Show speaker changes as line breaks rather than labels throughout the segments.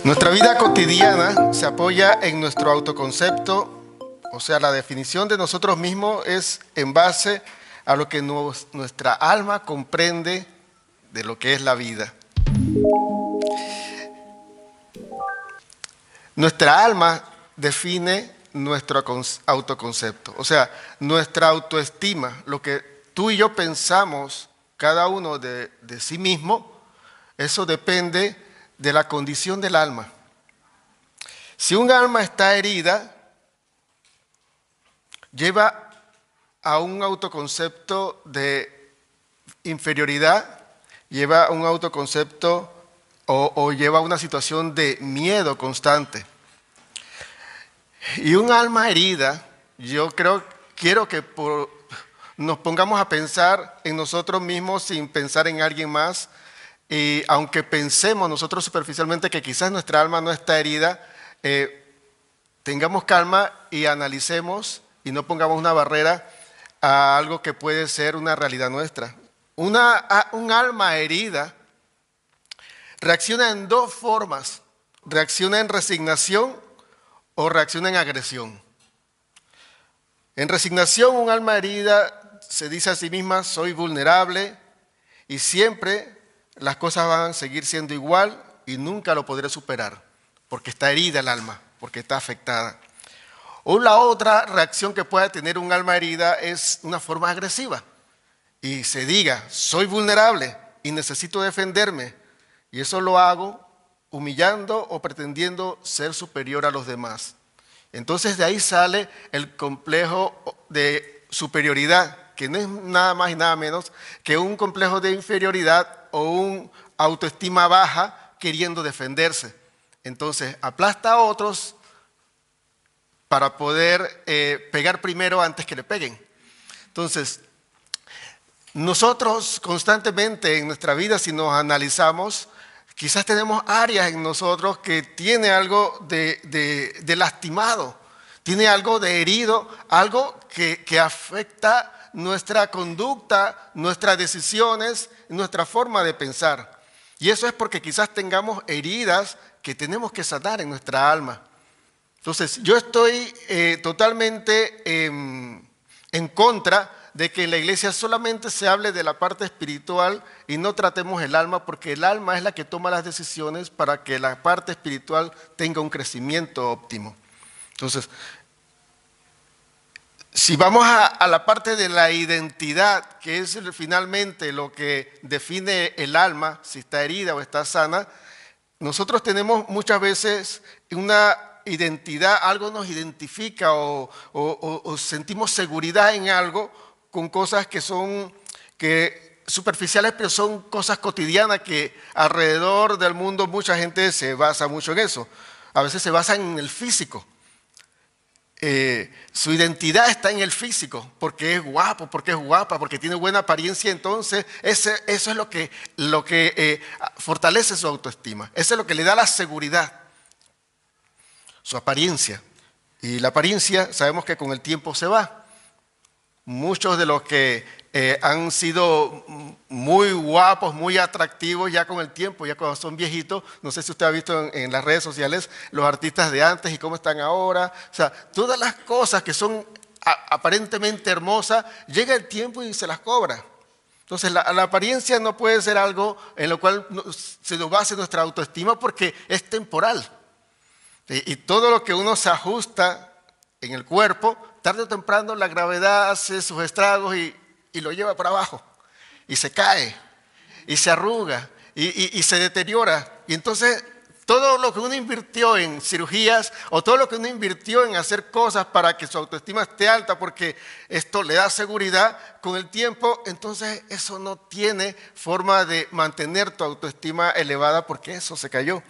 Nuestra vida cotidiana se apoya en nuestro autoconcepto, o sea, la definición de nosotros mismos es en base a lo que nuestra alma comprende de lo que es la vida. Nuestra alma define nuestro autoconcepto, o sea, nuestra autoestima, lo que tú y yo pensamos cada uno de sí mismo, eso depende de la condición del alma. Si un alma está herida, lleva a un autoconcepto de inferioridad, lleva a un autoconcepto o lleva a una situación de miedo constante. Y un alma herida, quiero que nos pongamos a pensar en nosotros mismos sin pensar en alguien más. Y aunque pensemos nosotros superficialmente que quizás nuestra alma no está herida, tengamos calma y analicemos y no pongamos una barrera a algo que puede ser una realidad nuestra. Un alma herida reacciona en dos formas: reacciona en resignación o reacciona en agresión. En resignación, un alma herida se dice a sí misma: soy vulnerable y siempre las cosas van a seguir siendo igual y nunca lo podré superar, porque está herida el alma, porque está afectada. O la otra reacción que pueda tener un alma herida es una forma agresiva y se diga: soy vulnerable y necesito defenderme, y eso lo hago humillando o pretendiendo ser superior a los demás. Entonces de ahí sale el complejo de superioridad, que no es nada más y nada menos que un complejo de inferioridad o un autoestima baja queriendo defenderse. Entonces aplasta a otros para poder pegar primero antes que le peguen. Entonces, nosotros constantemente en nuestra vida, si nos analizamos, quizás tenemos áreas en nosotros que tiene algo de lastimado, tiene algo de herido, algo que afecta nuestra conducta, nuestras decisiones, nuestra forma de pensar. Y eso es porque quizás tengamos heridas que tenemos que sanar en nuestra alma. Entonces, yo estoy totalmente en contra de que en la iglesia solamente se hable de la parte espiritual y no tratemos el alma, porque el alma es la que toma las decisiones para que la parte espiritual tenga un crecimiento óptimo. Entonces, si vamos a la parte de la identidad, que es finalmente lo que define el alma, si está herida o está sana, nosotros tenemos muchas veces una identidad, algo nos identifica o sentimos seguridad en algo con cosas que son superficiales, pero son cosas cotidianas que alrededor del mundo mucha gente se basa mucho en eso. A veces se basa en el físico. Su identidad está en el físico, porque es guapo, porque es guapa, porque tiene buena apariencia. Entonces eso es lo que fortalece su autoestima. Eso es lo que le da la seguridad, su apariencia. Y la apariencia sabemos que con el tiempo se va. Muchos de los que han sido muy guapos, muy atractivos ya con el tiempo, ya cuando son viejitos, no sé si usted ha visto en las redes sociales los artistas de antes y cómo están ahora. O sea, todas las cosas que son aparentemente hermosas, llega el tiempo y se las cobra. Entonces la apariencia no puede ser algo en lo cual se nos base nuestra autoestima, porque es temporal. Y todo lo que uno se ajusta en el cuerpo, tarde o temprano la gravedad hace sus estragos y lo lleva para abajo. Y se cae, y se arruga, y se deteriora. Y entonces todo lo que uno invirtió en cirugías o todo lo que uno invirtió en hacer cosas para que su autoestima esté alta, porque esto le da seguridad, con el tiempo, entonces eso no tiene forma de mantener tu autoestima elevada, porque eso se cayó.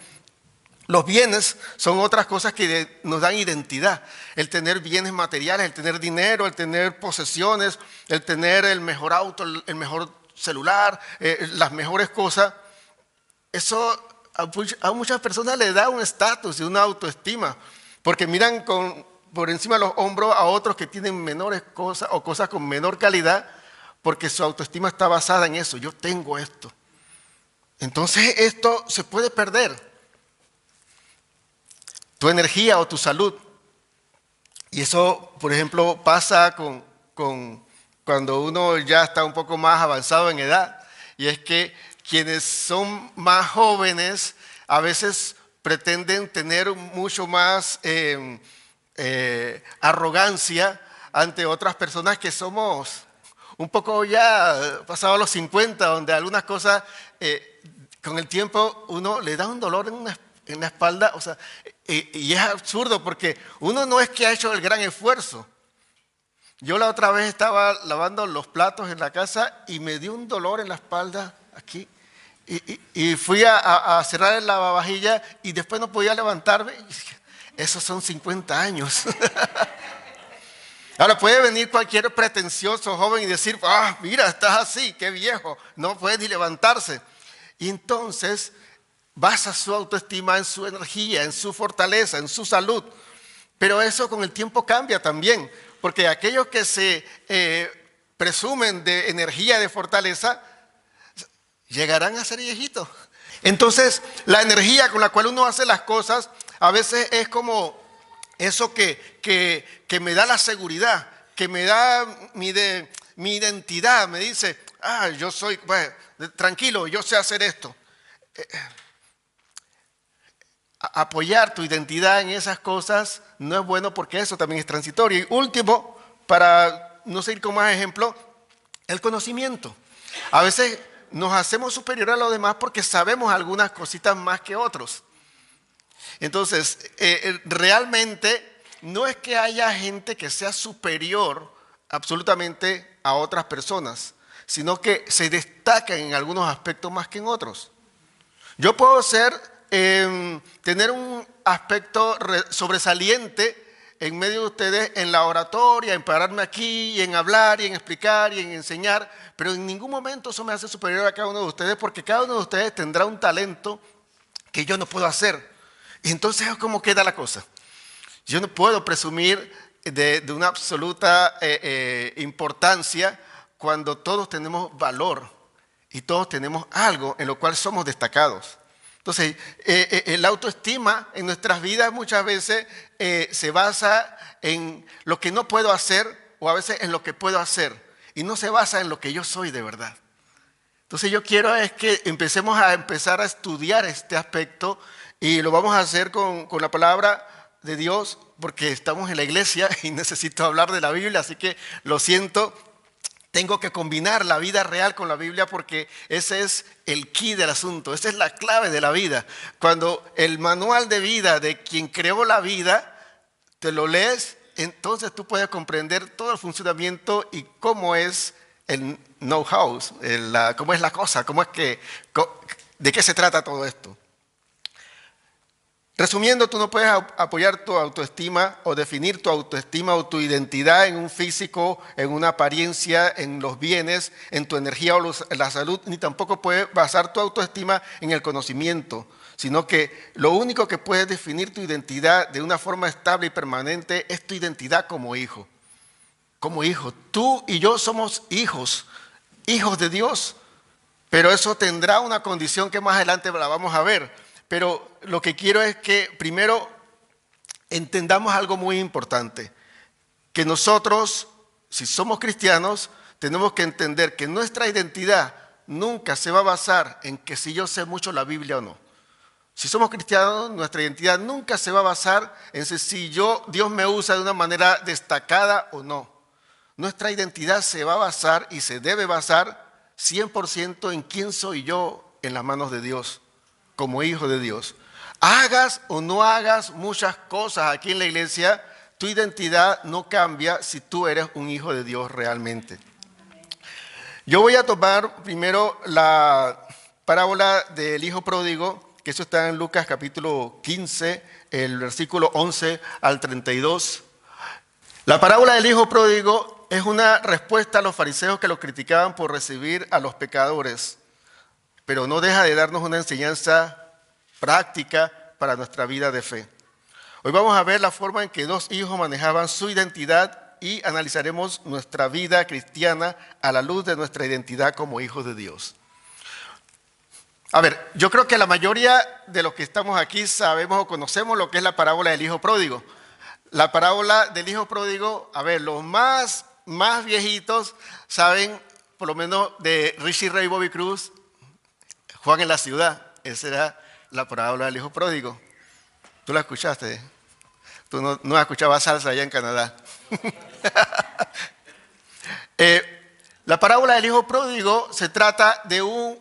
Los bienes son otras cosas que nos dan identidad. El tener bienes materiales, el tener dinero, el tener posesiones, el tener el mejor auto, el mejor celular, las mejores cosas. Eso a muchas personas le da un estatus y una autoestima, porque miran por encima de los hombros a otros que tienen menores cosas o cosas con menor calidad, porque su autoestima está basada en eso. Yo tengo esto. entonces esto se puede perder, tu energía o tu salud. Y eso, por ejemplo, pasa cuando uno ya está un poco más avanzado en edad. Y es que quienes son más jóvenes a veces pretenden tener mucho más arrogancia ante otras personas que somos un poco ya pasados los 50, donde algunas cosas con el tiempo uno le da un dolor en la espalda, o sea, y es absurdo porque uno no es que ha hecho el gran esfuerzo. Yo la otra vez estaba lavando los platos en la casa y me dio un dolor en la espalda aquí. Y fui a cerrar el lavavajilla y después no podía levantarme. Y dije, esos son 50 años. Ahora puede venir cualquier pretencioso joven y decir, mira, estás así, qué viejo, no puede ni levantarse. Y entonces basa su autoestima en su energía, en su fortaleza, en su salud. Pero eso con el tiempo cambia también, porque aquellos que se presumen de energía, de fortaleza, llegarán a ser viejitos. Entonces, la energía con la cual uno hace las cosas, a veces es como eso que me da la seguridad, que me da mi identidad, me dice, yo soy, bueno, tranquilo, yo sé hacer esto. Apoyar tu identidad en esas cosas no es bueno porque eso también es transitorio. Y último, para no seguir con más ejemplos, el conocimiento. A veces nos hacemos superior a los demás porque sabemos algunas cositas más que otros. Entonces, realmente no es que haya gente que sea superior absolutamente a otras personas, sino que se destacan en algunos aspectos más que en otros. Yo puedo tener un aspecto sobresaliente en medio de ustedes en la oratoria, en pararme aquí, y en hablar, y en explicar, y en enseñar, pero en ningún momento eso me hace superior a cada uno de ustedes, porque cada uno de ustedes tendrá un talento que yo no puedo hacer. Y entonces, ¿cómo queda la cosa? Yo no puedo presumir de una absoluta importancia cuando todos tenemos valor y todos tenemos algo en lo cual somos destacados. Entonces, la autoestima en nuestras vidas muchas veces se basa en lo que no puedo hacer o a veces en lo que puedo hacer y no se basa en lo que yo soy de verdad. Entonces, yo quiero es que empecemos a estudiar este aspecto y lo vamos a hacer con la palabra de Dios porque estamos en la iglesia y necesito hablar de la Biblia, así que lo siento. Tengo que combinar la vida real con la Biblia porque ese es el key del asunto, esa es la clave de la vida. Cuando el manual de vida de quien creó la vida, te lo lees, entonces tú puedes comprender todo el funcionamiento y cómo es el know-how, cómo es la cosa, de qué se trata todo esto. Resumiendo, tú no puedes apoyar tu autoestima o definir tu autoestima o tu identidad en un físico, en una apariencia, en los bienes, en tu energía o la salud, ni tampoco puedes basar tu autoestima en el conocimiento, sino que lo único que puede definir tu identidad de una forma estable y permanente es tu identidad como hijo. Como hijo, tú y yo somos hijos de Dios, pero eso tendrá una condición que más adelante la vamos a ver. Pero lo que quiero es que primero entendamos algo muy importante, que nosotros, si somos cristianos, tenemos que entender que nuestra identidad nunca se va a basar en que si yo sé mucho la Biblia o no. Si somos cristianos, nuestra identidad nunca se va a basar en si Dios me usa de una manera destacada o no. Nuestra identidad se va a basar y se debe basar 100% en quién soy yo en las manos de Dios. Como hijo de Dios. Hagas o no hagas muchas cosas aquí en la iglesia, tu identidad no cambia si tú eres un hijo de Dios realmente. Yo voy a tomar primero la parábola del hijo pródigo, que eso está en Lucas capítulo 15, el versículo 11 al 32. La parábola del hijo pródigo es una respuesta a los fariseos que lo criticaban por recibir a los pecadores, pero no deja de darnos una enseñanza práctica para nuestra vida de fe. Hoy vamos a ver la forma en que dos hijos manejaban su identidad y analizaremos nuestra vida cristiana a la luz de nuestra identidad como hijos de Dios. A ver, yo creo que la mayoría de los que estamos aquí sabemos o conocemos lo que es la parábola del hijo pródigo. La parábola del hijo pródigo, a ver, los más viejitos saben, por lo menos de Richie Ray, Bobby Cruz, Juan en la ciudad. Esa era la parábola del hijo pródigo. ¿Tú la escuchaste? Tú no escuchabas salsa allá en Canadá. La parábola del hijo pródigo se trata de un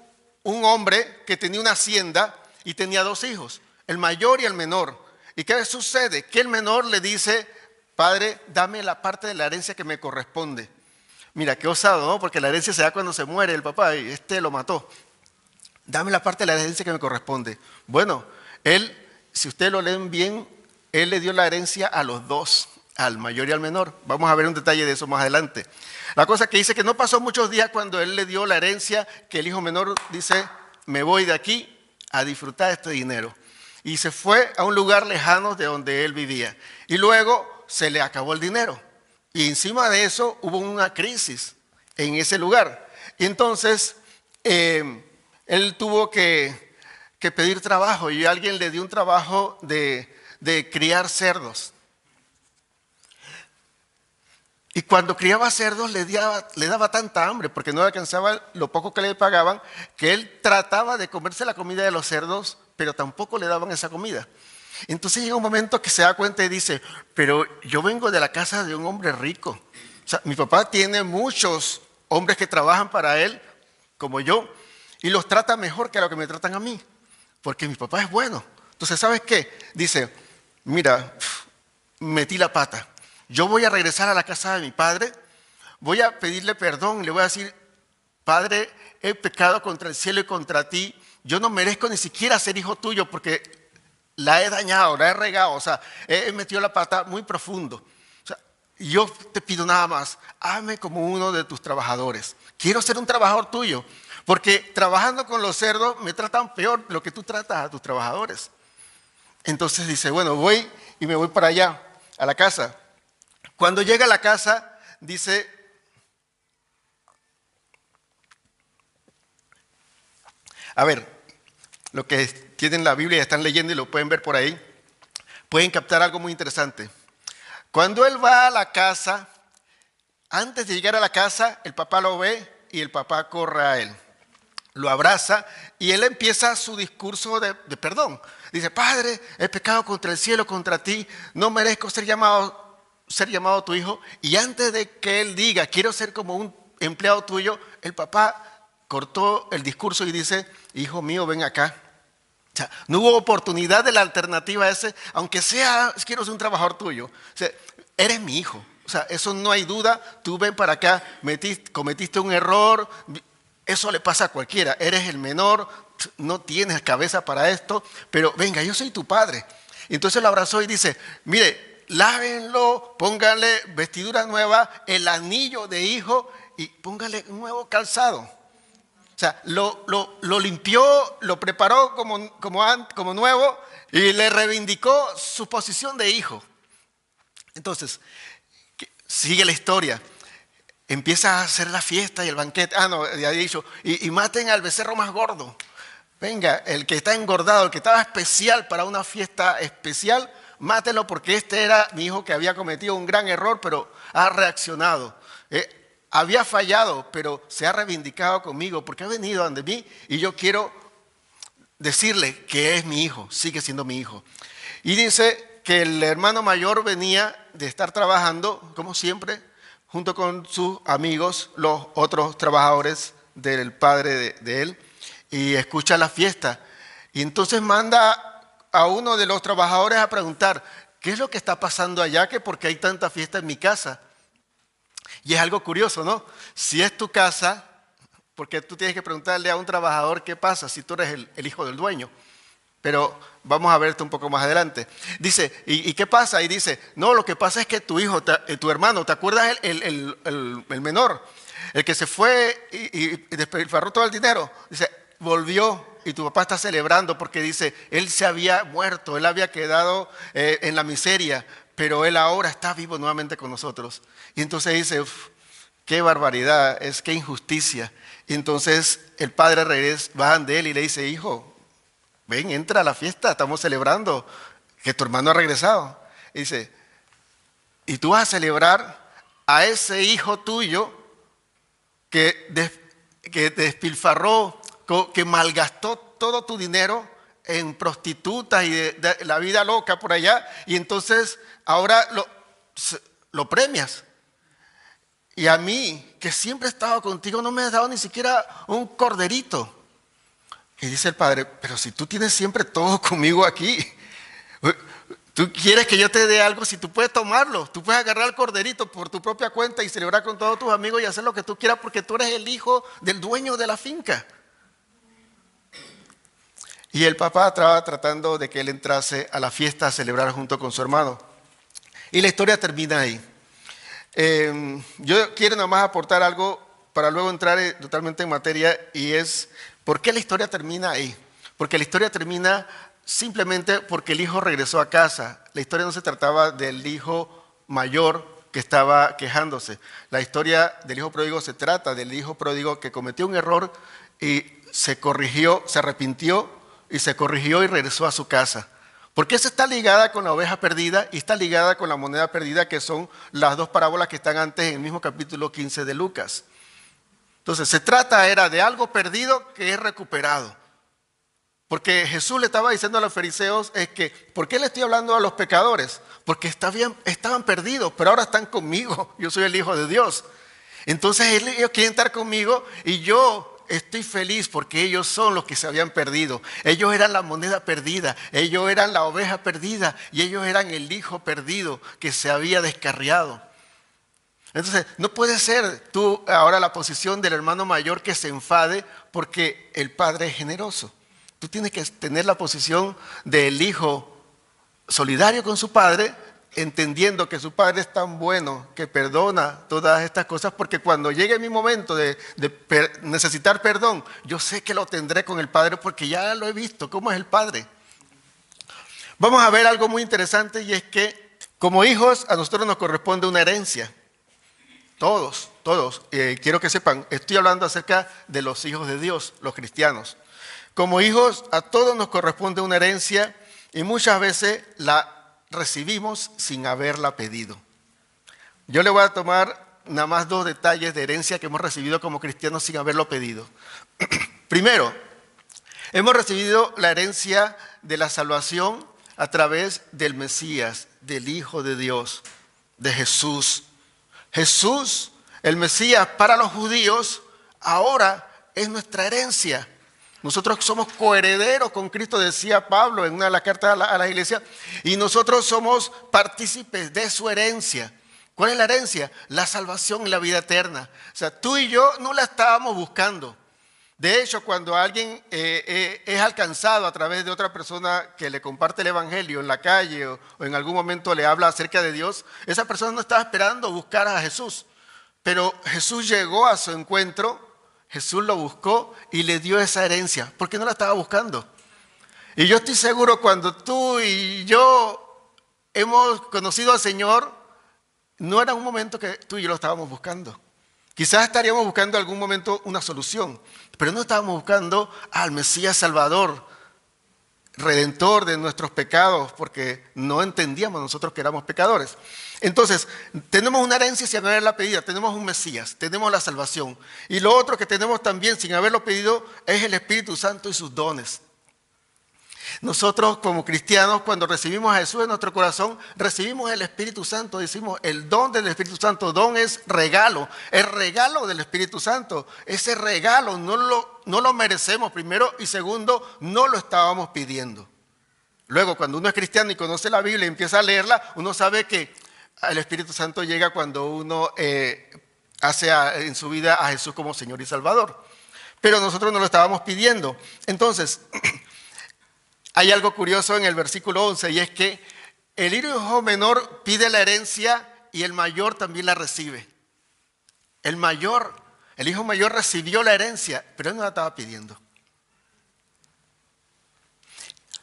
hombre que tenía una hacienda y tenía dos hijos, el mayor y el menor. ¿Y qué sucede? Que el menor le dice, padre, dame la parte de la herencia que me corresponde. Mira, qué osado, ¿no? Porque la herencia se da cuando se muere el papá y lo mató. Dame la parte de la herencia que me corresponde. Bueno, él, si ustedes lo leen bien, él le dio la herencia a los dos, al mayor y al menor. Vamos a ver un detalle de eso más adelante. La cosa que dice que no pasó muchos días cuando él le dio la herencia, que el hijo menor dice, me voy de aquí a disfrutar este dinero. Y se fue a un lugar lejano de donde él vivía. Y luego se le acabó el dinero. Y encima de eso hubo una crisis en ese lugar. Y entonces él tuvo que pedir trabajo y alguien le dio un trabajo de criar cerdos. Y cuando criaba cerdos le daba tanta hambre porque no alcanzaba lo poco que le pagaban, que él trataba de comerse la comida de los cerdos, pero tampoco le daban esa comida. Entonces llega un momento que se da cuenta y dice, pero yo vengo de la casa de un hombre rico. O sea, mi papá tiene muchos hombres que trabajan para él, como yo, y los trata mejor que a lo que me tratan a mí, porque mi papá es bueno. Entonces, ¿sabes qué? Dice, mira, metí la pata. Yo voy a regresar a la casa de mi padre, voy a pedirle perdón, le voy a decir, Padre, he pecado contra el cielo y contra ti, yo no merezco ni siquiera ser hijo tuyo porque la he dañado, la he regado, o sea, he metido la pata muy profundo. O sea, yo te pido nada más, hazme como uno de tus trabajadores. Quiero ser un trabajador tuyo, porque trabajando con los cerdos me tratan peor de lo que tú tratas a tus trabajadores. Entonces dice, bueno, voy y me voy para allá, a la casa. Cuando llega a la casa, dice, a ver, lo que tienen la Biblia y están leyendo y lo pueden ver por ahí, pueden captar algo muy interesante. Cuando él va a la casa, antes de llegar a la casa, el papá lo ve y el papá corre a él. Lo abraza y él empieza su discurso de perdón. Dice, Padre, he pecado contra el cielo, contra ti, no merezco ser llamado tu hijo. Y antes de que él diga, quiero ser como un empleado tuyo, el papá cortó el discurso y dice, hijo mío, ven acá. O sea, no hubo oportunidad de la alternativa ese, aunque sea, quiero ser un trabajador tuyo. O sea, eres mi hijo. O sea, eso no hay duda. Tú ven para acá, cometiste un error. Eso le pasa a cualquiera. Eres el menor, no tienes cabeza para esto, pero venga, yo soy tu padre. Y entonces lo abrazó y dice, mire, lávenlo, póngale vestidura nueva, el anillo de hijo y póngale un nuevo calzado. O sea, lo limpió, lo preparó como nuevo y le reivindicó su posición de hijo. Entonces, sigue la historia. Empieza a hacer la fiesta y el banquete. Ya he dicho, y maten al becerro más gordo. Venga, el que está engordado, el que estaba especial para una fiesta especial, mátelo porque este era mi hijo que había cometido un gran error, pero ha reaccionado. Había fallado, pero se ha reivindicado conmigo porque ha venido ante mí y yo quiero decirle que es mi hijo, sigue siendo mi hijo. Y dice que el hermano mayor venía de estar trabajando, como siempre, junto con sus amigos, los otros trabajadores del padre de él, y escucha la fiesta. Y entonces manda a uno de los trabajadores a preguntar, ¿qué es lo que está pasando allá? Que porque hay tanta fiesta en mi casa. Y es algo curioso, ¿no? Si es tu casa, porque tú tienes que preguntarle a un trabajador qué pasa si tú eres el hijo del dueño. Pero vamos a ver esto un poco más adelante. Dice, ¿y qué pasa? Y dice, no, lo que pasa es que tu hijo, tu hermano, ¿te acuerdas el menor? El que se fue y despilfarró todo el dinero. Dice, volvió y tu papá está celebrando porque dice, él se había muerto, él había quedado en la miseria, pero él ahora está vivo nuevamente con nosotros. Y entonces dice, qué barbaridad, es qué injusticia. Y entonces el padre regresa, bajan de él y le dice, hijo, ven, entra a la fiesta, estamos celebrando que tu hermano ha regresado. Y dice, y tú vas a celebrar a ese hijo tuyo que despilfarró, que malgastó todo tu dinero en prostitutas y de la vida loca por allá, y entonces ahora lo premias. Y a mí, que siempre he estado contigo, no me has dado ni siquiera un corderito. Y dice el padre, pero si tú tienes siempre todo conmigo aquí, tú quieres que yo te dé algo, si tú puedes tomarlo, tú puedes agarrar el corderito por tu propia cuenta y celebrar con todos tus amigos y hacer lo que tú quieras porque tú eres el hijo del dueño de la finca. Y el papá estaba tratando de que él entrase a la fiesta a celebrar junto con su hermano. Y la historia termina ahí. Yo quiero nomás aportar algo para luego entrar totalmente en materia, y es ¿por qué la historia termina ahí? Porque la historia termina simplemente porque el hijo regresó a casa. La historia no se trataba del hijo mayor que estaba quejándose. La historia del hijo pródigo se trata del hijo pródigo que cometió un error y se corrigió, se arrepintió y se corrigió y regresó a su casa. Porque esa está ligada con la oveja perdida y está ligada con la moneda perdida, que son las dos parábolas que están antes en el mismo capítulo 15 de Lucas. Entonces, era de algo perdido que es recuperado. Porque Jesús le estaba diciendo a los fariseos, es que, ¿por qué le estoy hablando a los pecadores? Porque estaban perdidos, pero ahora están conmigo. Yo soy el Hijo de Dios. Entonces ellos quieren estar conmigo y yo estoy feliz porque ellos son los que se habían perdido. Ellos eran la moneda perdida, ellos eran la oveja perdida y ellos eran el hijo perdido que se había descarriado. Entonces, no puede ser tú ahora la posición del hermano mayor que se enfade porque el padre es generoso. Tú tienes que tener la posición del hijo solidario con su padre, entendiendo que su padre es tan bueno que perdona todas estas cosas, porque cuando llegue mi momento de necesitar perdón, yo sé que lo tendré con el padre porque ya lo he visto, cómo es el padre. Vamos a ver algo muy interesante, y es que como hijos a nosotros nos corresponde una herencia. Todos. Quiero que sepan, estoy hablando acerca de los hijos de Dios, los cristianos. Como hijos a todos nos corresponde una herencia y muchas veces la recibimos sin haberla pedido. Yo le voy a tomar nada más 2 detalles de herencia que hemos recibido como cristianos sin haberlo pedido. Primero, hemos recibido la herencia de la salvación a través del Mesías, del Hijo de Dios, de Jesús. Jesús, el Mesías para los judíos, ahora es nuestra herencia. Nosotros somos coherederos con Cristo, decía Pablo en una de las cartas a la iglesia, y nosotros somos partícipes de su herencia. ¿Cuál es la herencia? La salvación y la vida eterna. O sea, tú y yo no la estábamos buscando. De hecho, cuando alguien es alcanzado a través de otra persona que le comparte el evangelio en la calle o en algún momento le habla acerca de Dios, esa persona no estaba esperando buscar a Jesús. Pero Jesús llegó a su encuentro, Jesús lo buscó y le dio esa herencia, porque no la estaba buscando. Y yo estoy seguro, cuando tú y yo hemos conocido al Señor, no era un momento que tú y yo lo estábamos buscando. Quizás estaríamos buscando en algún momento una solución, pero no estábamos buscando al Mesías Salvador, Redentor de nuestros pecados, porque no entendíamos nosotros que éramos pecadores. Entonces, tenemos una herencia sin haberla pedido, tenemos un Mesías, tenemos la salvación. Y lo otro que tenemos también sin haberlo pedido es el Espíritu Santo y sus dones. Nosotros como cristianos, cuando recibimos a Jesús en nuestro corazón, recibimos el Espíritu Santo, decimos el don del Espíritu Santo. Don es regalo, el regalo del Espíritu Santo. Ese regalo no lo merecemos, primero, y segundo, no lo estábamos pidiendo. Luego, cuando uno es cristiano y conoce la Biblia y empieza a leerla, uno sabe que el Espíritu Santo llega cuando uno hace en su vida a Jesús como Señor y Salvador. Pero nosotros no lo estábamos pidiendo. Entonces, hay algo curioso en el versículo 11, y es que el hijo menor pide la herencia y el mayor también la recibe. El hijo mayor recibió la herencia, pero él no la estaba pidiendo.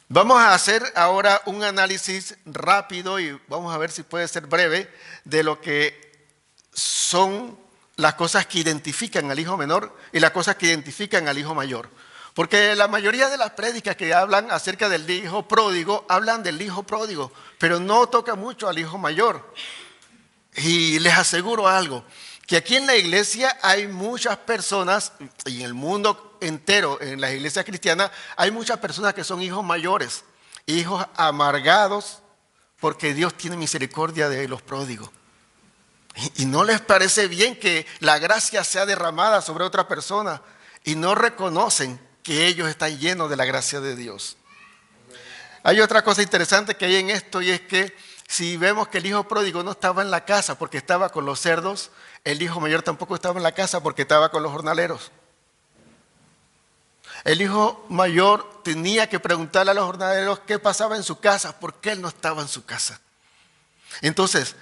Vamos a hacer ahora un análisis rápido y vamos a ver si puede ser breve de lo que son las cosas que identifican al hijo menor y las cosas que identifican al hijo mayor. Porque la mayoría de las prédicas que hablan acerca del hijo pródigo, hablan del hijo pródigo, pero no toca mucho al hijo mayor. Y les aseguro algo, que aquí en la iglesia hay muchas personas, y en el mundo entero, en las iglesias cristianas, hay muchas personas que son hijos mayores, hijos amargados, porque Dios tiene misericordia de los pródigos. Y no les parece bien que la gracia sea derramada sobre otra persona y no reconocen que ellos están llenos de la gracia de Dios. Hay otra cosa interesante que hay en esto, y es que si vemos que el hijo pródigo no estaba en la casa porque estaba con los cerdos, el hijo mayor tampoco estaba en la casa porque estaba con los jornaleros. El hijo mayor tenía que preguntarle a los jornaleros qué pasaba en su casa, por qué él no estaba en su casa. Entonces,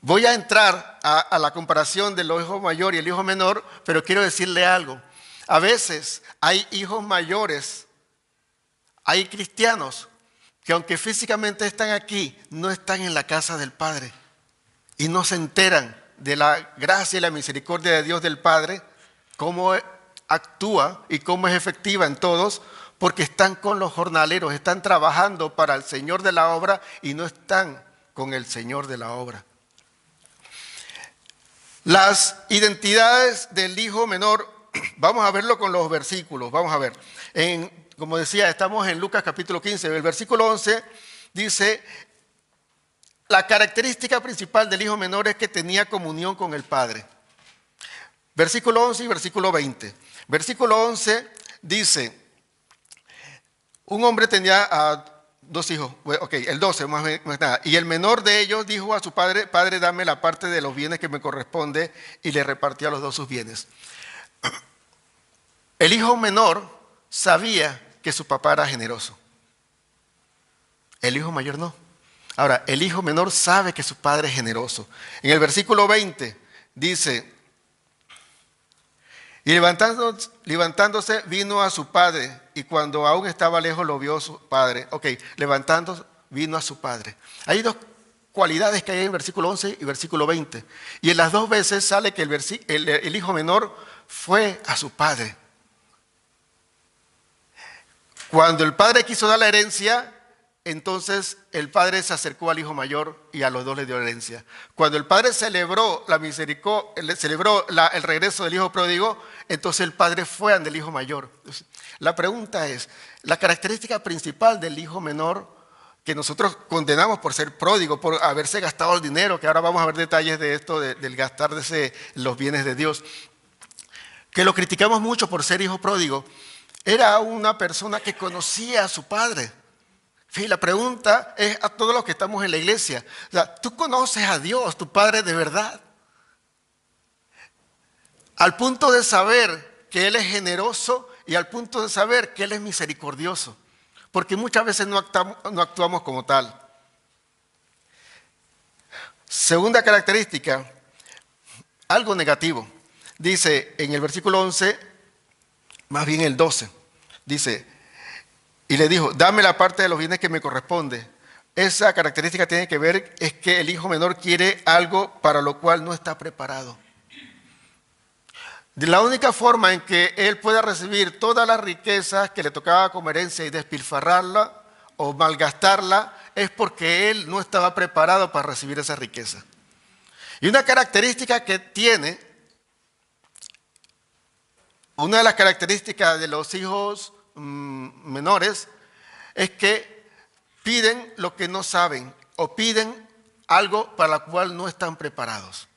voy a entrar a la comparación del hijo mayor y el hijo menor, pero quiero decirle algo. A veces hay hijos mayores, hay cristianos que aunque físicamente están aquí, no están en la casa del Padre y no se enteran de la gracia y la misericordia de Dios del Padre, cómo actúa y cómo es efectiva en todos, porque están con los jornaleros, están trabajando para el Señor de la obra y no están con el Señor de la obra. Las identidades del hijo menor, vamos a verlo con los versículos, vamos a ver. Como decía, estamos en Lucas capítulo 15, el versículo 11 dice, la característica principal del hijo menor es que tenía comunión con el Padre. Versículo 11 y versículo 20. Versículo 11 dice, un hombre tenía dos hijos, el 12 más nada, y el menor de ellos dijo a su padre, Padre, dame la parte de los bienes que me corresponde, y le repartió a los dos sus bienes. El hijo menor sabía que su papá era generoso. El hijo mayor no. Ahora, el hijo menor sabe que su padre es generoso. En el versículo 20 dice, y levantándose vino a su padre, y cuando aún estaba lejos lo vio su padre. Levantándose vino a su padre. Hay dos cualidades que hay en versículo 11 y versículo 20. Y en las dos veces sale que el hijo menor fue a su padre. Cuando el padre quiso dar la herencia, entonces el padre se acercó al hijo mayor y a los dos le dio herencia. Cuando el padre celebró el regreso del hijo pródigo, entonces el padre fue ante el hijo mayor. La pregunta es, la característica principal del hijo menor, que nosotros condenamos por ser pródigo, por haberse gastado el dinero, que ahora vamos a ver detalles de esto, del gastar los bienes de Dios, que lo criticamos mucho por ser hijo pródigo, era una persona que conocía a su padre. Sí, la pregunta es a todos los que estamos en la iglesia. O sea, ¿tú conoces a Dios, tu Padre de verdad? Al punto de saber que Él es generoso y al punto de saber que Él es misericordioso. Porque muchas veces no actuamos como tal. Segunda característica, algo negativo. Dice en el versículo 11, más bien el 12, dice, y le dijo, dame la parte de los bienes que me corresponde. Esa característica tiene que ver es que el hijo menor quiere algo para lo cual no está preparado. De la única forma en que él pueda recibir todas las riquezas que le tocaba como herencia y despilfarrarla o malgastarla es porque él no estaba preparado para recibir esa riqueza. Y una característica que tiene, una de las características de los hijos menores es que piden lo que no saben o piden algo para lo cual no están preparados.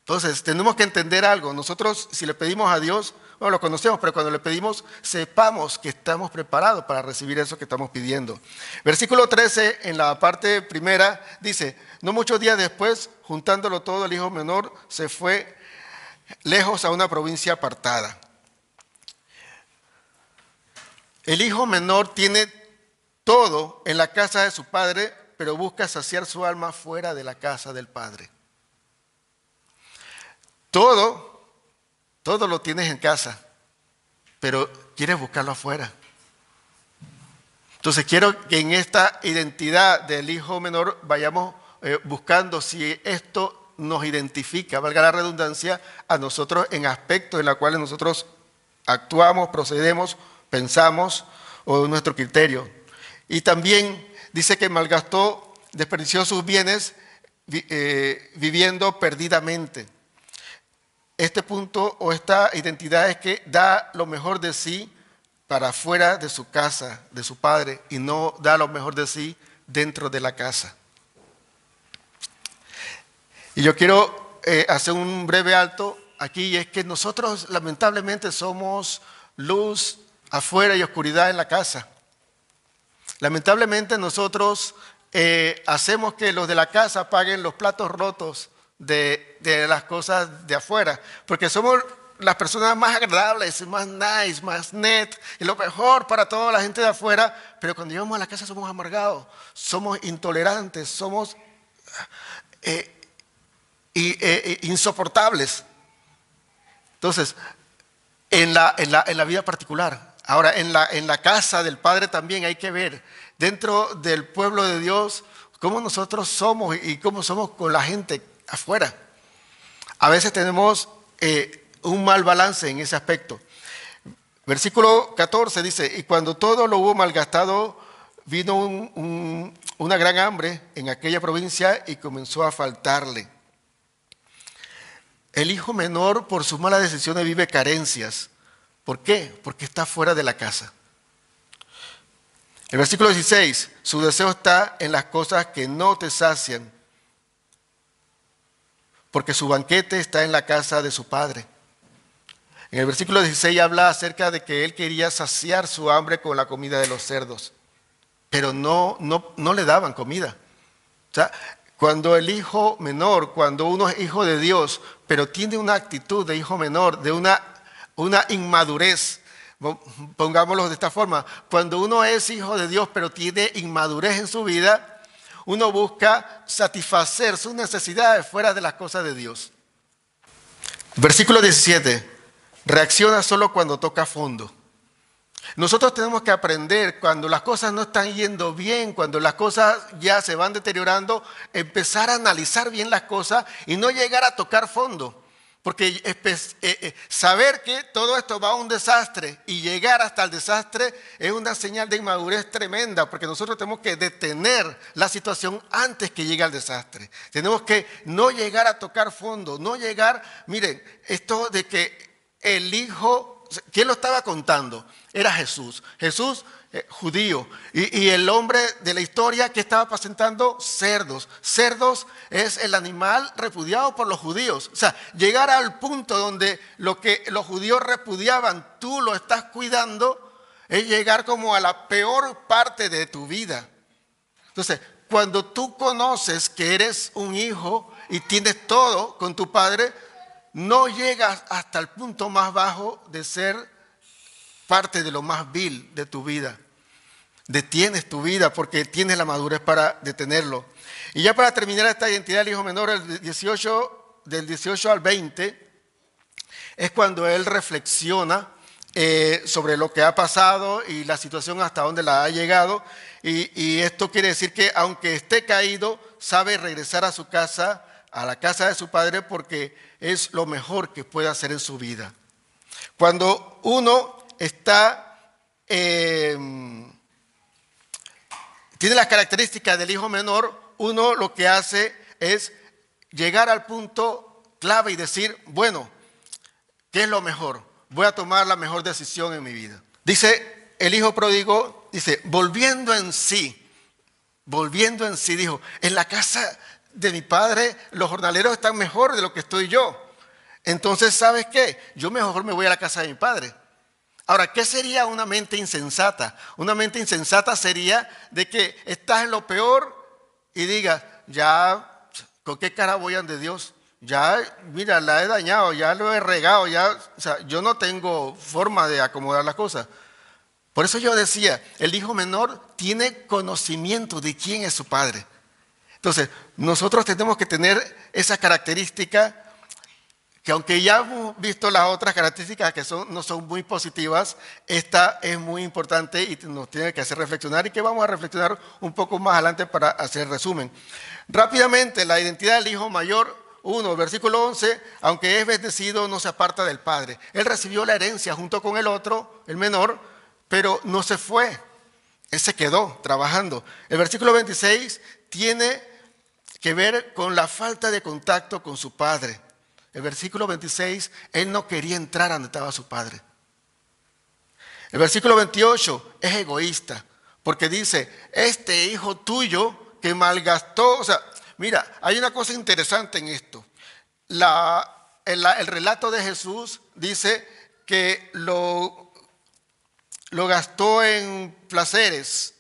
Entonces tenemos que entender algo. Nosotros si le pedimos a Dios, bueno, lo conocemos, pero cuando le pedimos sepamos que estamos preparados para recibir eso que estamos pidiendo. Versículo 13 en la parte primera dice, no muchos días después, juntándolo todo, el hijo menor se fue lejos a una provincia apartada. El hijo menor tiene todo en la casa de su padre, pero busca saciar su alma fuera de la casa del padre. Todo lo tienes en casa, pero quieres buscarlo afuera. Entonces quiero que en esta identidad del hijo menor vayamos buscando si esto nos identifica, valga la redundancia, a nosotros en aspectos en los cuales nosotros actuamos, procedemos, pensamos o nuestro criterio. Y también dice que malgastó, desperdició sus bienes viviendo perdidamente. Este punto o esta identidad es que da lo mejor de sí para afuera de su casa, de su padre, y no da lo mejor de sí dentro de la casa. Y yo quiero hacer un breve alto aquí, y es que nosotros lamentablemente somos luz afuera y oscuridad en la casa. Lamentablemente nosotros hacemos que los de la casa paguen los platos rotos de las cosas de afuera, porque somos las personas más agradables, más nice, más net, y lo mejor para toda la gente de afuera, pero cuando llegamos a la casa somos amargados, somos intolerantes, somos insoportables. Entonces, en la vida particular, ahora en la casa del Padre también hay que ver, dentro del pueblo de Dios, cómo nosotros somos y cómo somos con la gente afuera. A veces tenemos un mal balance en ese aspecto. Versículo 14 dice, y cuando todo lo hubo malgastado, vino una gran hambre en aquella provincia y comenzó a faltarle. El hijo menor, por sus malas decisiones, vive carencias. ¿Por qué? Porque está fuera de la casa. El versículo 16, su deseo está en las cosas que no te sacian, porque su banquete está en la casa de su padre. En el versículo 16 habla acerca de que él quería saciar su hambre con la comida de los cerdos, pero no le daban comida. O sea, cuando el hijo menor, cuando uno es hijo de Dios, pero tiene una actitud de hijo menor, de una inmadurez, pongámoslo de esta forma, cuando uno es hijo de Dios, pero tiene inmadurez en su vida, uno busca satisfacer sus necesidades fuera de las cosas de Dios. Versículo 17, reacciona solo cuando toca fondo. Nosotros tenemos que aprender cuando las cosas no están yendo bien, cuando las cosas ya se van deteriorando, empezar a analizar bien las cosas y no llegar a tocar fondo. Porque saber que todo esto va a un desastre y llegar hasta el desastre es una señal de inmadurez tremenda, porque nosotros tenemos que detener la situación antes que llegue al desastre. Tenemos que no llegar a tocar fondo, no llegar, miren, esto de que el hijo, ¿quién lo estaba contando? Era Jesús. Jesús, judío, y el hombre de la historia que estaba apacentando cerdos. Cerdos es el animal repudiado por los judíos. O sea, llegar al punto donde lo que los judíos repudiaban, tú lo estás cuidando, es llegar como a la peor parte de tu vida. Entonces, cuando tú conoces que eres un hijo y tienes todo con tu padre, no llegas hasta el punto más bajo de ser parte de lo más vil de tu vida. Detienes tu vida porque tienes la madurez para detenerlo. Y ya para terminar esta identidad del hijo menor, del 18 al 20, es cuando él reflexiona sobre lo que ha pasado y la situación hasta donde la ha llegado. Y esto quiere decir que aunque esté caído, sabe regresar a su casa, a la casa de su padre, porque es lo mejor que puede hacer en su vida. Cuando uno tiene las características del hijo menor, uno lo que hace es llegar al punto clave y decir, bueno, ¿qué es lo mejor? Voy a tomar la mejor decisión en mi vida. Dice el hijo pródigo, dice, volviendo en sí, dijo, en la casa de mi padre los jornaleros están mejor de lo que estoy yo. Entonces, ¿sabes qué? Yo mejor me voy a la casa de mi padre. Ahora, ¿qué sería una mente insensata? Una mente insensata sería de que estás en lo peor y digas, ya, ¿con qué cara voy ante Dios? Ya, mira, la he dañado, ya lo he regado, ya, o sea, yo no tengo forma de acomodar las cosas. Por eso yo decía, el hijo menor tiene conocimiento de quién es su padre. Entonces, nosotros tenemos que tener esa característica que aunque ya hemos visto las otras características que no son muy positivas, esta es muy importante y nos tiene que hacer reflexionar y que vamos a reflexionar un poco más adelante para hacer resumen. Rápidamente, la identidad del hijo mayor, 1, versículo 11, aunque es bendecido, no se aparta del Padre. Él recibió la herencia junto con el otro, el menor, pero no se fue. Él se quedó trabajando. El versículo 26 tiene que ver con la falta de contacto con su padre. El versículo 26, él no quería entrar a donde estaba su padre. El versículo 28 es egoísta, porque dice, este hijo tuyo que malgastó, o sea, mira, hay una cosa interesante en esto. El relato de Jesús dice que lo gastó en placeres,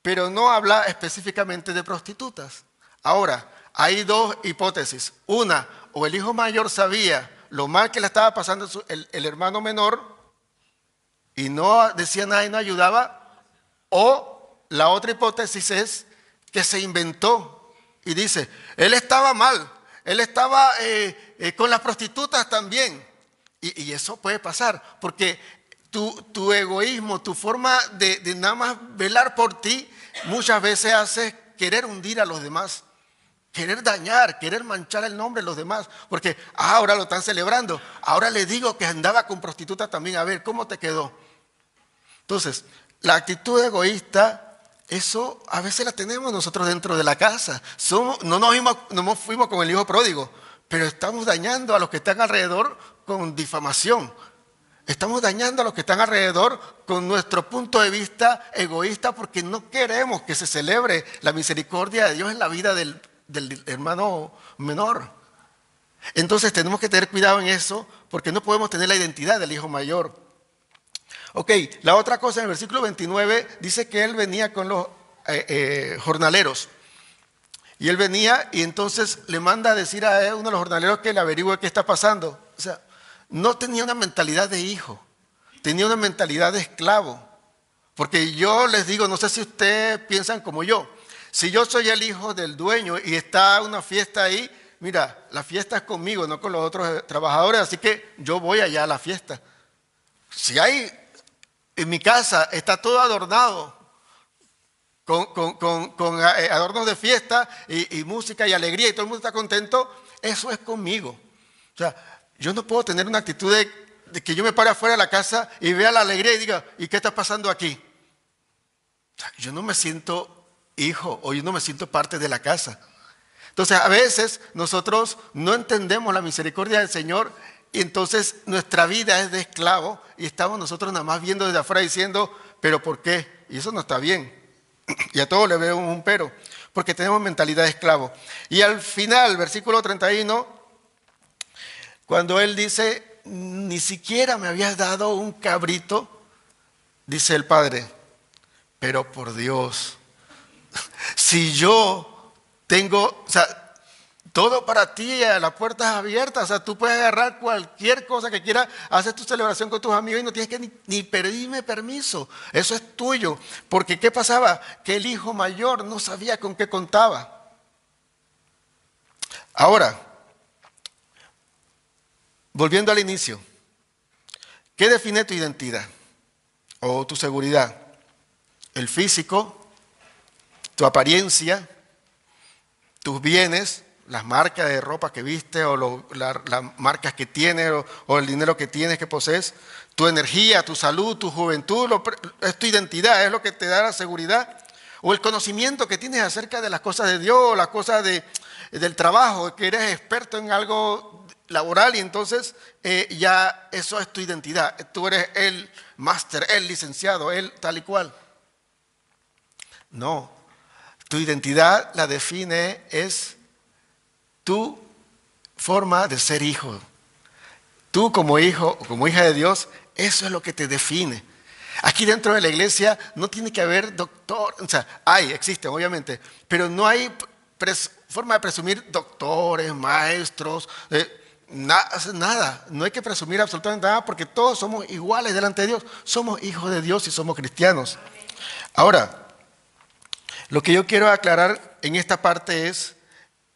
pero no habla específicamente de prostitutas. Ahora, hay dos hipótesis. Una, o el hijo mayor sabía lo mal que le estaba pasando el hermano menor y no decía nada y no ayudaba, o la otra hipótesis es que se inventó y dice, él estaba mal, él estaba con las prostitutas también. Y eso puede pasar, porque tu egoísmo, tu forma de nada más velar por ti, muchas veces hace querer hundir a los demás, querer dañar, querer manchar el nombre de los demás, porque ahora lo están celebrando, ahora le digo que andaba con prostitutas también, a ver, ¿cómo te quedó? Entonces, la actitud egoísta, eso a veces la tenemos nosotros dentro de la casa. No nos fuimos con el hijo pródigo, pero estamos dañando a los que están alrededor con difamación. Estamos dañando a los que están alrededor con nuestro punto de vista egoísta porque no queremos que se celebre la misericordia de Dios en la vida del hermano menor. Entonces tenemos que tener cuidado en eso porque no podemos tener la identidad del hijo mayor. Ok, la otra cosa en el versículo 29 dice que él venía con los jornaleros. Y él venía y entonces le manda a decir a uno de los jornaleros que le averigüe qué está pasando. O sea, no tenía una mentalidad de hijo, tenía una mentalidad de esclavo. Porque yo les digo, no sé si ustedes piensan como yo. Si yo soy el hijo del dueño y está una fiesta ahí, mira, la fiesta es conmigo, no con los otros trabajadores, así que yo voy allá a la fiesta. Si hay, en mi casa está todo adornado, con adornos de fiesta y música y alegría y todo el mundo está contento, eso es conmigo. O sea, yo no puedo tener una actitud de que yo me pare afuera de la casa y vea la alegría y diga, ¿y qué está pasando aquí? O sea, yo no me siento hijo o yo no me siento parte de la casa. Entonces a veces nosotros no entendemos la misericordia del Señor y entonces nuestra vida es de esclavo y estamos nosotros nada más viendo desde afuera diciendo, ¿pero por qué? Y eso no está bien. Y a todo le veo un pero, porque tenemos mentalidad de esclavo. Y al final, versículo 31, cuando él dice, ni siquiera me habías dado un cabrito, dice el padre, pero por Dios, si yo tengo, o sea, todo para ti, las puertas abiertas, o sea, tú puedes agarrar cualquier cosa que quieras, haces tu celebración con tus amigos y no tienes que ni pedirme permiso, eso es tuyo. Porque ¿qué pasaba? Que el hijo mayor no sabía con qué contaba. Ahora, volviendo al inicio, ¿qué define tu identidad o tu seguridad? El físico, tu apariencia, tus bienes, las marcas de ropa que viste o las marcas que tienes o el dinero que tienes, que posees, tu energía, tu salud, tu juventud, es tu identidad, es lo que te da la seguridad. O el conocimiento que tienes acerca de las cosas de Dios, las cosas del trabajo, que eres experto en algo laboral y entonces ya eso es tu identidad. Tú eres el máster, el licenciado, el tal y cual. No, tu identidad la define es tu forma de ser hijo. Tú como hijo o como hija de Dios, eso es lo que te define. Aquí dentro de la iglesia no tiene que haber doctor, o sea, existen obviamente, pero no hay forma de presumir doctores, maestros, nada. No hay que presumir absolutamente nada porque todos somos iguales delante de Dios. Somos hijos de Dios y somos cristianos. Ahora, lo que yo quiero aclarar en esta parte es,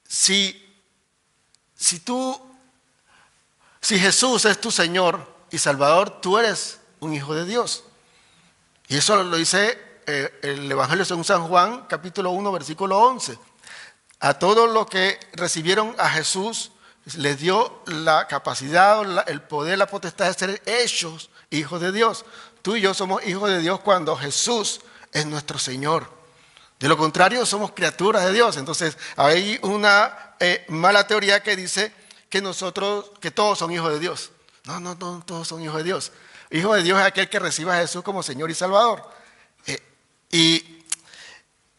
si Jesús es tu Señor y Salvador, tú eres un hijo de Dios. Y eso lo dice el Evangelio según San Juan, capítulo 1, versículo 11. A todos los que recibieron a Jesús les dio la capacidad, el poder, la potestad de ser hechos hijos de Dios. Tú y yo somos hijos de Dios cuando Jesús es nuestro Señor. De lo contrario, somos criaturas de Dios. Entonces, hay una mala teoría que dice que todos son hijos de Dios. No, todos son hijos de Dios. Hijo de Dios es aquel que reciba a Jesús como Señor y Salvador. Y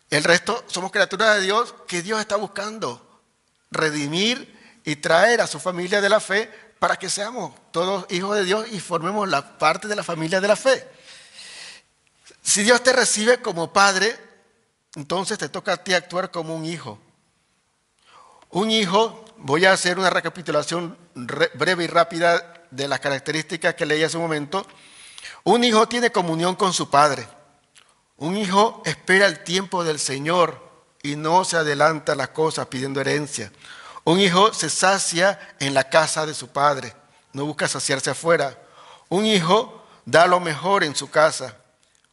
el resto somos criaturas de Dios que Dios está buscando redimir y traer a su familia de la fe para que seamos todos hijos de Dios y formemos la parte de la familia de la fe. Si Dios te recibe como padre, entonces te toca a ti actuar como un hijo. Un hijo, voy a hacer una recapitulación breve y rápida de las características que leí hace un momento. Un hijo tiene comunión con su padre. Un hijo espera el tiempo del Señor y no se adelanta a las cosas pidiendo herencia. Un hijo se sacia en la casa de su padre, no busca saciarse afuera. Un hijo da lo mejor en su casa.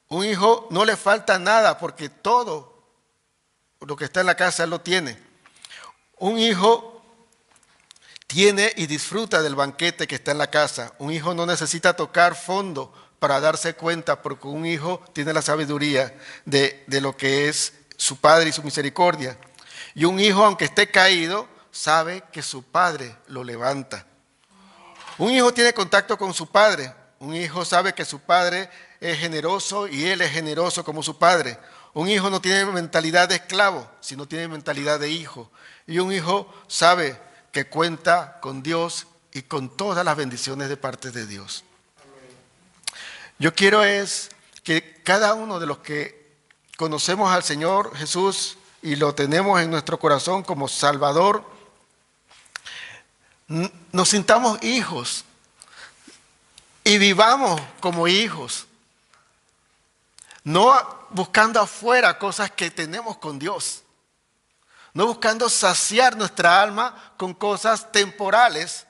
Un hijo no le falta nada porque todo lo que está en la casa él lo tiene. Un hijo tiene y disfruta del banquete que está en la casa. Un hijo no necesita tocar fondo para darse cuenta, porque un hijo tiene la sabiduría de lo que es su padre y su misericordia. Y un hijo, aunque esté caído, sabe que su padre lo levanta. Un hijo tiene contacto con su padre. Un hijo sabe que su padre es generoso y él es generoso como su padre. Un hijo no tiene mentalidad de esclavo, sino tiene mentalidad de hijo. Y un hijo sabe que cuenta con Dios y con todas las bendiciones de parte de Dios. Yo quiero es que cada uno de los que conocemos al Señor Jesús y lo tenemos en nuestro corazón como Salvador, nos sintamos hijos y vivamos como hijos, no buscando afuera cosas que tenemos con Dios, no buscando saciar nuestra alma con cosas temporales,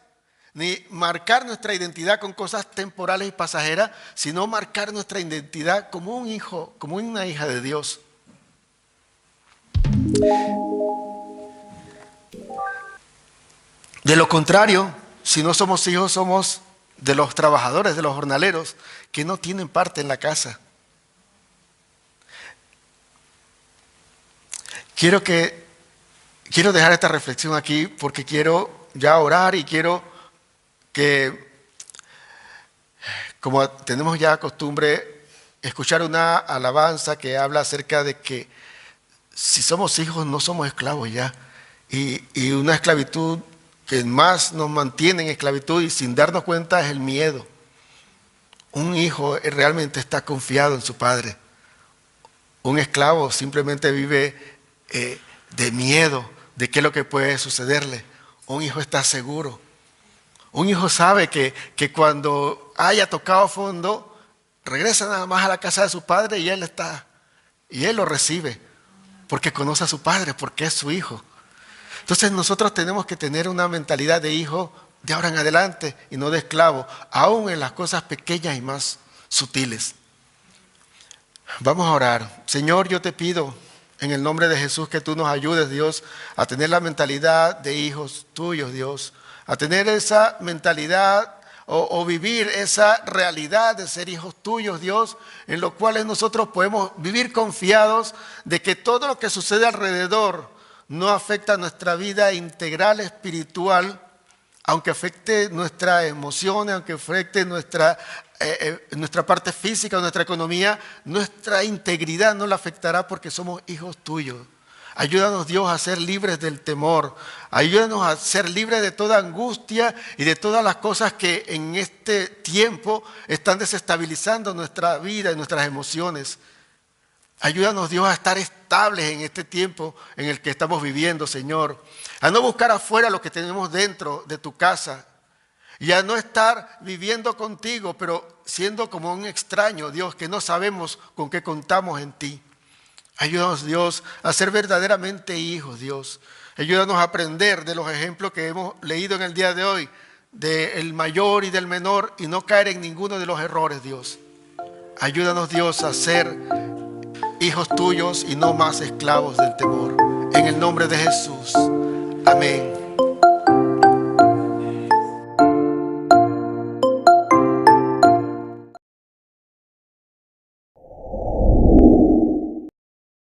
ni marcar nuestra identidad con cosas temporales y pasajeras, sino marcar nuestra identidad como un hijo, como una hija de Dios. De lo contrario, si no somos hijos, somos de los trabajadores, de los jornaleros, que no tienen parte en la casa. Quiero dejar esta reflexión aquí porque quiero ya orar y quiero que, como tenemos ya costumbre, escuchar una alabanza que habla acerca de que si somos hijos no somos esclavos ya. Y una esclavitud que más nos mantiene en esclavitud y sin darnos cuenta es el miedo. Un hijo realmente está confiado en su padre. Un esclavo simplemente vive de miedo de qué es lo que puede sucederle. Un hijo está seguro. Un hijo sabe que cuando haya tocado fondo, regresa nada más a la casa de su padre y él lo recibe, porque conoce a su padre, porque es su hijo. Entonces nosotros tenemos que tener una mentalidad de hijo de ahora en adelante y no de esclavo, aún en las cosas pequeñas y más sutiles. Vamos a orar. Señor, yo te pido en el nombre de Jesús que tú nos ayudes, Dios, a tener la mentalidad de hijos tuyos, Dios, a tener esa mentalidad o vivir esa realidad de ser hijos tuyos, Dios, en los cuales nosotros podemos vivir confiados de que todo lo que sucede alrededor no afecta nuestra vida integral espiritual, aunque afecte nuestras emociones, aunque afecte nuestra parte física, nuestra economía, nuestra integridad no la afectará porque somos hijos tuyos. Ayúdanos, Dios, a ser libres del temor. Ayúdanos a ser libres de toda angustia y de todas las cosas que en este tiempo están desestabilizando nuestra vida y nuestras emociones. Ayúdanos, Dios, a estar estables en este tiempo en el que estamos viviendo, Señor. A no buscar afuera lo que tenemos dentro de tu casa. Y a no estar viviendo contigo, pero siendo como un extraño, Dios, que no sabemos con qué contamos en ti. Ayúdanos, Dios, a ser verdaderamente hijos, Dios. Ayúdanos a aprender de los ejemplos que hemos leído en el día de hoy, del mayor y del menor, y no caer en ninguno de los errores, Dios. Ayúdanos, Dios, a ser hijos tuyos y no más esclavos del temor. en el nombre de Jesús. Amén.